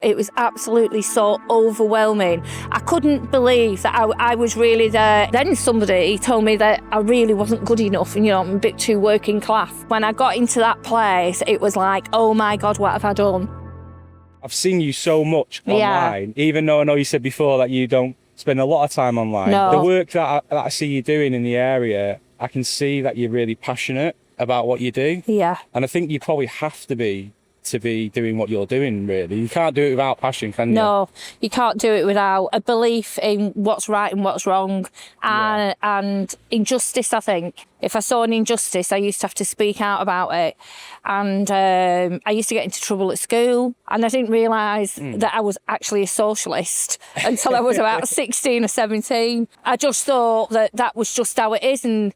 It was absolutely so overwhelming. I couldn't believe that I was really there. Then somebody told me that I really wasn't good enough and, I'm a bit too working class. When I got into that place, it was like, oh my God, what have I done? I've seen you so much online, even though I know you said before that you don't spend a lot of time online. No. The work that I see you doing in the area, I can see that you're really passionate about what you do. Yeah. And I think you probably have to be doing what you're doing, really. You can't do it without passion, can you? No, you can't do it without a belief in what's right and what's wrong, and injustice, I think. If I saw an injustice, I used to have to speak out about it. And I used to get into trouble at school, and I didn't realise that I was actually a socialist until I was about 16 or 17. I just thought that was just how it is, and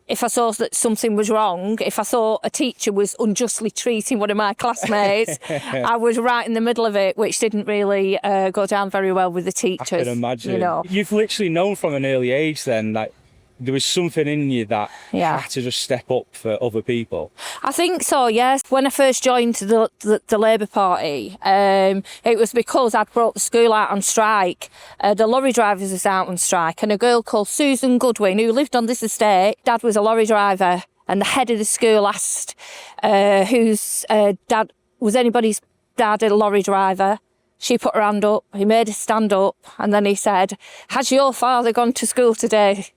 if I saw that something was wrong, if I saw a teacher was unjustly treating one of my classmates, I was right in the middle of it, which didn't really go down very well with the teachers. I can imagine. You've literally known from an early age then that there was something in you that had to just step up for other people. I think so, yes. When I first joined the Labour Party, it was because I'd brought the school out on strike. The lorry drivers was out on strike, and a girl called Susan Goodwin, who lived on this estate, Dad was a lorry driver, and the head of the school asked whose dad, was anybody's dad a lorry driver? She put her hand up, he made her stand up, and then he said, has your father gone to school today,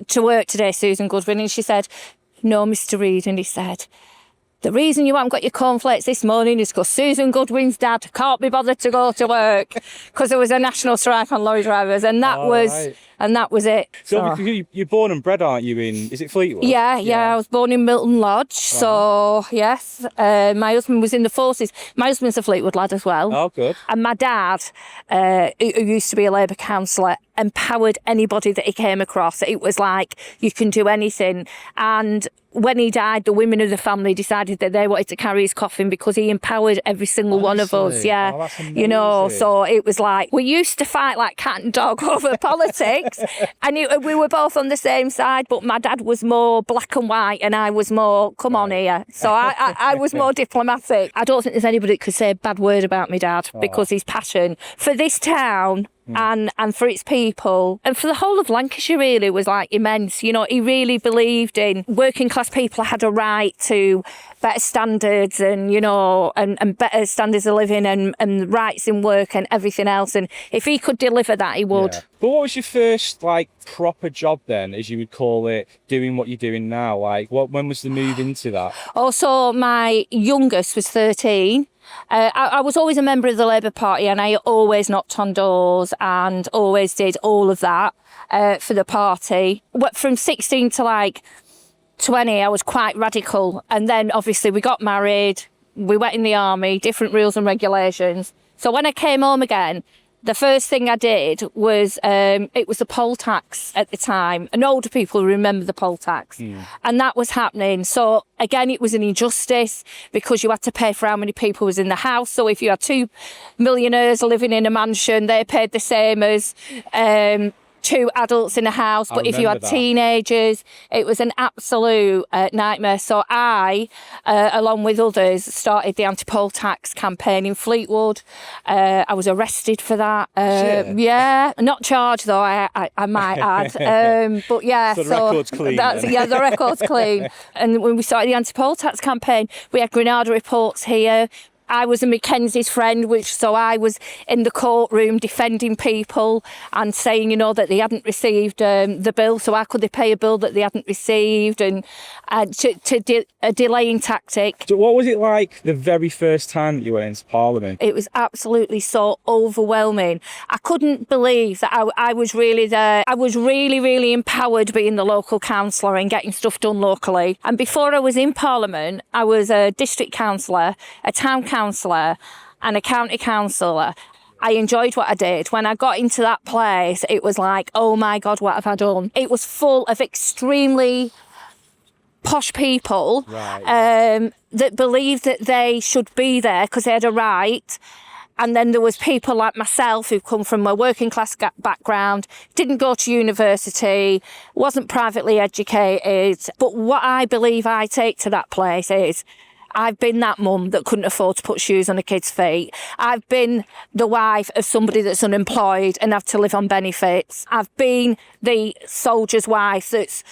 to work today, Susan Goodwin? And she said, no, Mr. Reid. And he said, the reason you haven't got your cornflakes this morning is because Susan Goodwin's dad can't be bothered to go to work, because there was a national strike on lorry drivers, and that was it. So you're born and bred, aren't you, is it Fleetwood? Yeah, I was born in Milton Lodge, so yes. My husband was in the forces. My husband's a Fleetwood lad as well. Oh, good. And my dad, who used to be a Labour councillor, empowered anybody that he came across. It was like, you can do anything. And when he died, the women of the family decided that they wanted to carry his coffin because he empowered every single one of us. Yeah. Oh, that's amazing. So it was like, we used to fight like cat and dog over politics, and we were both on the same side, but my dad was more black and white and I was more, come on here. So I was more diplomatic. I don't think there's anybody that could say a bad word about my dad because his passion for this town and for its people and for the whole of Lancashire really was like immense. He really believed in working class people had a right to better standards and and better standards of living and rights in work and everything else, and if he could deliver that, he would. But what was your first proper job then, as you would call it, doing what you're doing now? When was the move into that? So my youngest was 13. I was always a member of the Labour Party, and I always knocked on doors and always did all of that for the party. But from 16 to 20, I was quite radical. And then obviously we got married, we went in the army, different rules and regulations. So when I came home again, the first thing I did was, it was the poll tax at the time, and older people remember the poll tax, and that was happening. So again, it was an injustice because you had to pay for how many people was in the house. So if you had 2 millionaires living in a mansion, they paid the same as 2 adults in a house, but if you had teenagers, it was an absolute nightmare. So I, along with others, started the anti-poll tax campaign in Fleetwood. I was arrested for that. Yeah, not charged though, I might add. But yeah, so the record's clean. The record's clean. And when we started the anti-poll tax campaign, we had Granada reports here. I was a Mackenzie's friend, so I was in the courtroom defending people and saying, that they hadn't received the bill, so how could they pay a bill that they hadn't received, and a delaying tactic. So what was it like the very first time that you went into Parliament? It was absolutely so overwhelming. I couldn't believe that I was really there. I was really, really empowered being the local councillor and getting stuff done locally. And before I was in Parliament, I was a district councillor, a town councillor and a county councillor. I enjoyed what I did. When I got into that place, it was like, oh my God, what have I done? It was full of extremely posh people that believed that they should be there because they had a right. And then there was people like myself who come from a working class background, didn't go to university, wasn't privately educated. But what I believe I take to that place is I've been that mum that couldn't afford to put shoes on a kid's feet. I've been the wife of somebody that's unemployed and have to live on benefits. I've been the soldier's wife that's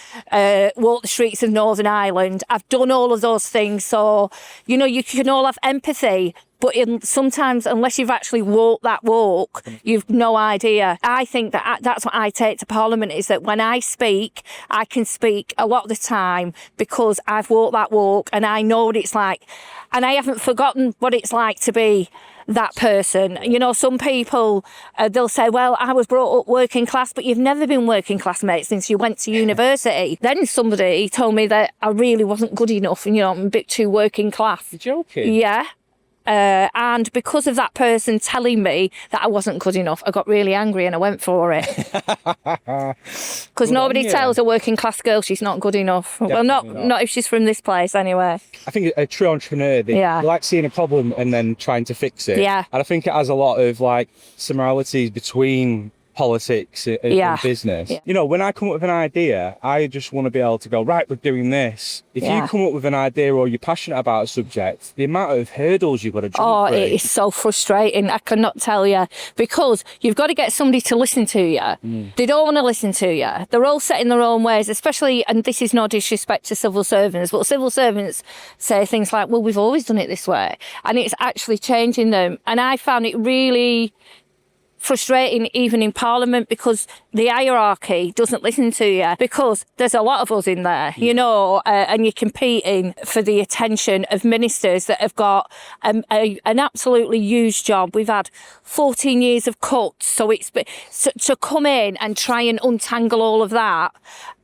walked the streets of Northern Ireland. I've done all of those things. So, you know, you can all have empathy. But sometimes, unless you've actually walked that walk, you've no idea. I think that's what I take to Parliament, is that when I speak, I can speak a lot of the time because I've walked that walk and I know what it's like. And I haven't forgotten what it's like to be that person. You know, some people, they'll say, well, I was brought up working class, but you've never been working class, mate, since you went to university. Then somebody told me that I really wasn't good enough and, you know, I'm a bit too working class. You're joking? Yeah. And because of that person telling me that I wasn't good enough, I got really angry and I went for it. Because nobody tells a working class girl she's not good enough. Definitely well, not if she's from this place anyway. I think a true entrepreneur, they like seeing a problem and then trying to fix it. Yeah. And I think it has a lot of like similarities between politics and business. Yeah. You know, when I come up with an idea, I just want to be able to go, right, we're doing this. If you come up with an idea or you're passionate about a subject, the amount of hurdles you've got to jump through. It is so frustrating. I cannot tell you, because you've got to get somebody to listen to you. They don't want to listen to you. They're all set in their own ways, especially, and this is no disrespect to civil servants, but civil servants say things like, well, we've always done it this way. And it's actually changing them. And I found it really frustrating even in Parliament, because the hierarchy doesn't listen to you, because there's a lot of us in there, you know, and you're competing for the attention of ministers that have got an absolutely huge job. We've had 14 years of cuts, so it's to come in and try and untangle all of that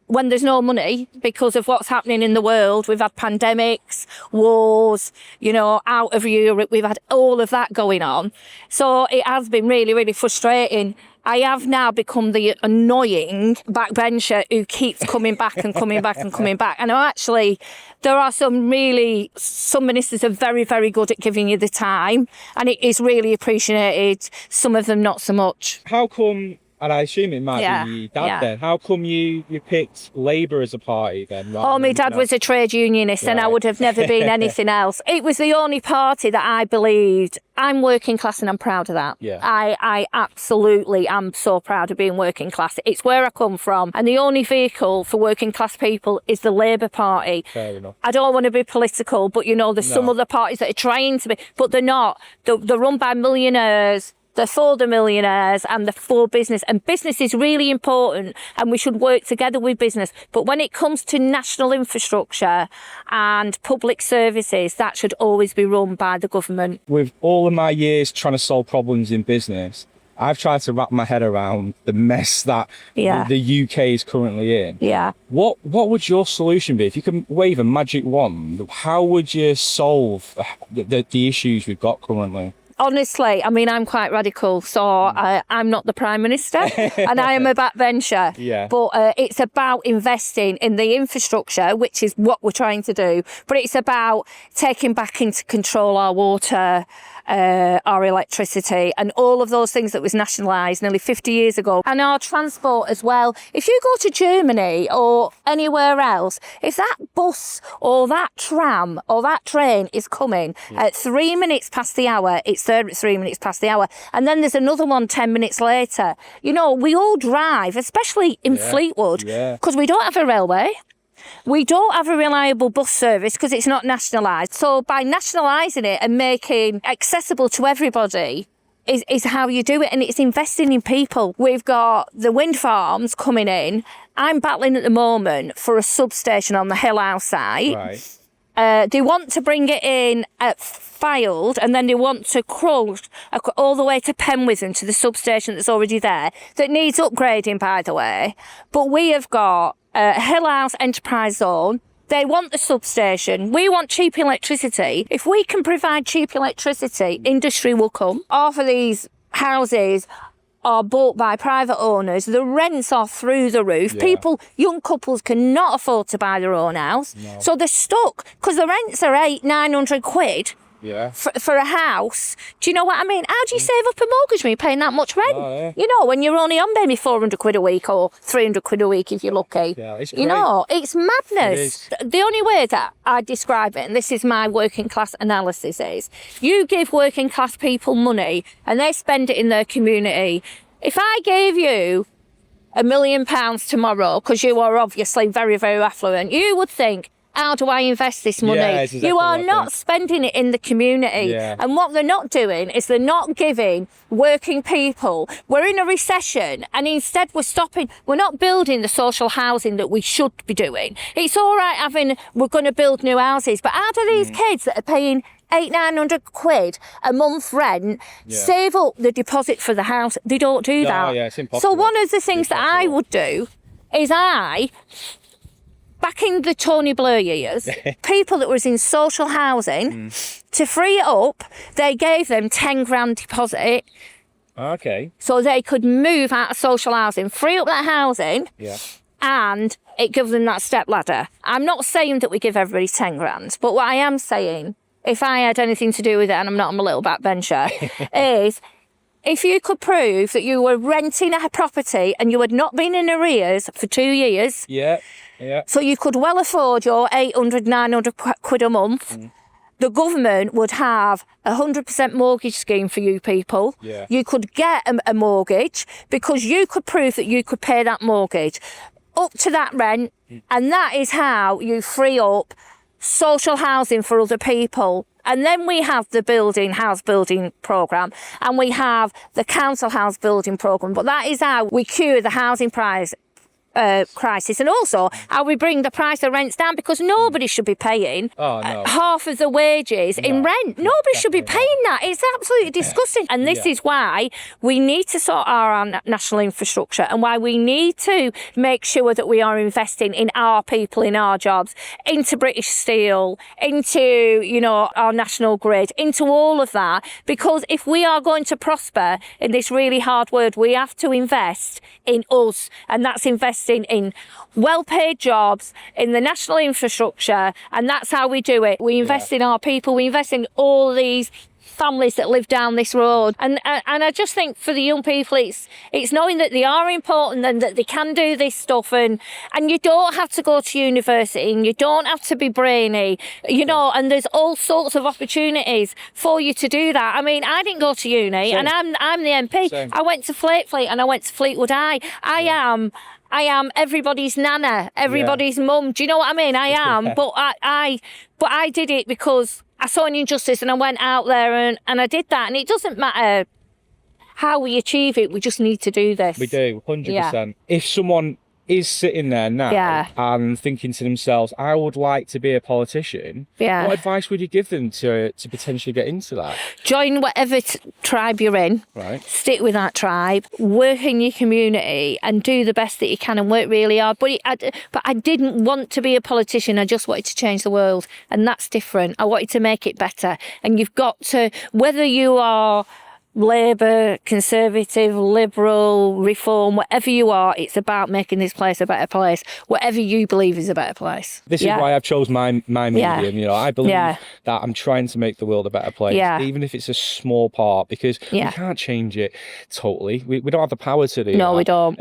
when there's no money because of what's happening in the world. We've had pandemics, wars, you know, out of Europe. We've had all of that going on. So it has been really, really frustrating. I have now become the annoying backbencher who keeps coming back and coming back and coming back. And actually, there are some ministers are very, very good at giving you the time, and it is really appreciated. Some of them not so much. How come, and I assume it might be your dad then, how come you picked Labour as a party then? My dad was a trade unionist, and I would have never been anything else. It was the only party that I believed. I'm working class and I'm proud of that. Yeah. I absolutely am so proud of being working class. It's where I come from. And the only vehicle for working class people is the Labour Party. Fair enough. I don't want to be political, but you know, there's some other parties that are trying to be, but they're not. They're run by millionaires. They're for the millionaires and they're for business. And business is really important and we should work together with business. But when it comes to national infrastructure and public services, that should always be run by the government. With all of my years trying to solve problems in business, I've tried to wrap my head around the mess that the UK is currently in. Yeah. What would your solution be? If you could wave a magic wand, how would you solve the issues we've got currently? Honestly, I mean, I'm quite radical, so I'm not the Prime Minister and I am a backbencher. Yeah. But it's about investing in the infrastructure, which is what we're trying to do. But it's about taking back into control our water, our electricity and all of those things that was nationalised nearly 50 years ago. And our transport as well. If you go to Germany or anywhere else, if that bus or that tram or that train is coming at 3 minutes past the hour, it's there at 3 minutes past the hour. And then there's another one 10 minutes later. You know, we all drive, especially in Fleetwood, because we don't have a railway. We don't have a reliable bus service because it's not nationalised. So by nationalising it and making accessible to everybody is how you do it. And it's investing in people. We've got the wind farms coming in. I'm battling at the moment for a substation on the hill outside. Right. They want to bring it in at Fylde and then they want to crawl all the way to Penwith to the substation that's already there, that needs upgrading, by the way. But we have got Hill House Enterprise Zone. They want the substation. We want cheap electricity. If we can provide cheap electricity, industry will come. Half of these houses are bought by private owners. The rents are through the roof. Yeah. People, young couples cannot afford to buy their own house. No. So they're stuck because the rents are £800-900 Yeah. For a house. Do you know what I mean? How do you save up a mortgage when you're paying that much rent? Oh, yeah. You know, when you're only on maybe 400 quid a week or 300 quid a week if you're lucky. Yeah, it's You great. know, it's madness. It is. The only way that I describe it, and this is my working class analysis, is you give working class people money and they spend it in their community. If I gave you £1 million tomorrow, because you are obviously very, very affluent, you would think, how do I invest this money? Yeah, it's exactly you are what I not think. spending it in the community. Yeah. And what they're not doing is they're not giving working people. We're in a recession and instead we're not building the social housing that we should be doing. It's all right we're going to build new houses, but how do these kids that are paying 800-900 quid a month rent save up the deposit for the house? They don't do that. Yeah, it's impossible. So one of the things that I would do is back in the Tony Blair years, people that was in social housing, to free it up, they gave them 10 grand deposit. Okay. So they could move out of social housing, free up that housing, and it gives them that step ladder. I'm not saying that we give everybody 10 grand, but what I am saying, if I had anything to do with it, and I'm a little backbencher, is if you could prove that you were renting a property and you had not been in arrears for 2 years, so you could well afford your 800-900 quid a month, the government would have 100% mortgage scheme for you people. Yeah. You could get a mortgage because you could prove that you could pay that mortgage up to that rent, and that is how you free up social housing for other people. And then we have the house building programme, and we have the council house building programme. But that is how we cure the housing crisis, and also how we bring the price of rents down, because nobody should be paying half of the wages in rent. Nobody should be paying that. It's absolutely disgusting. And this is why we need to sort our national infrastructure, and why we need to make sure that we are investing in our people, in our jobs, into British Steel, into, our national grid, into all of that. Because if we are going to prosper in this really hard world, we have to invest in us, and that's investing in well-paid jobs, in the national infrastructure, and that's how we do it. We invest in our people, we invest in all these families that live down this road, and I just think for the young people it's knowing that they are important and that they can do this stuff, and you don't have to go to university, and you don't have to be brainy, and there's all sorts of opportunities for you to do that. I mean, I didn't go to uni. Same. And I'm the MP. Same. I went to Fleet and I went to Fleetwood High. I am everybody's nana, everybody's mum. Do you know what I mean? I am, but I did it because I saw an injustice and I went out there and I did that. And it doesn't matter how we achieve it. We just need to do this. We do, 100%. Yeah. If someone is sitting there now and thinking to themselves, I would like to be a politician, what advice would you give them to potentially get into that? Join whatever tribe you're in. Right. Stick with that tribe. Work in your community and do the best that you can and work really hard. But I didn't want to be a politician. I just wanted to change the world. And that's different. I wanted to make it better. And you've got to, whether you are Labour, Conservative, Liberal, Reform, whatever you are, it's about making this place a better place. Whatever you believe is a better place. This is why I've chose my medium. I believe that I'm trying to make the world a better place, even if it's a small part, because we can't change it totally. We don't have the power to do that. No, we don't.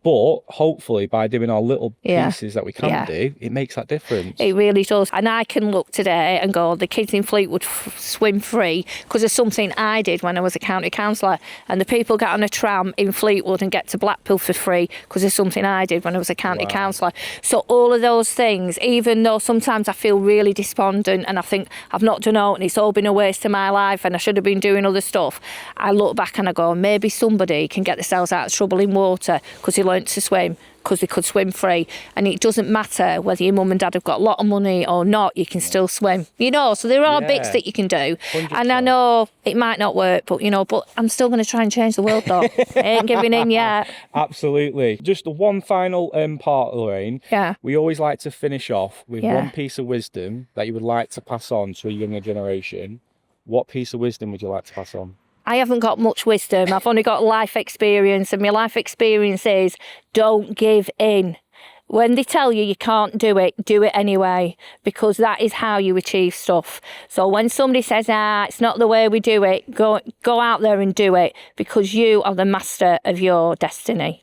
But hopefully by doing our little pieces that we can do, it makes that difference. It really does. And I can look today and go, the kids in Fleetwood swim free because of something I did when I was a county councillor, and the people get on a tram in Fleetwood and get to Blackpool for free because of something I did when I was a county councillor. So all of those things, even though sometimes I feel really despondent and I think I've not done out and it's all been a waste of my life and I should have been doing other stuff, I look back and I go, maybe somebody can get themselves out of trouble in water because they learnt to swim, because they could swim free. And it doesn't matter whether your mum and dad have got a lot of money or not, you can still swim. So there are bits that you can do. 100%. And I know it might not work, but but I'm still going to try and change the world though. I ain't giving in yet. Absolutely. Just the one final part, Lorraine. Yeah. We always like to finish off with one piece of wisdom that you would like to pass on to a younger generation. What piece of wisdom would you like to pass on? I haven't got much wisdom. I've only got life experience, and my life experience is don't give in. When they tell you can't do it anyway, because that is how you achieve stuff. So when somebody says, it's not the way we do it, go out there and do it, because you are the master of your destiny.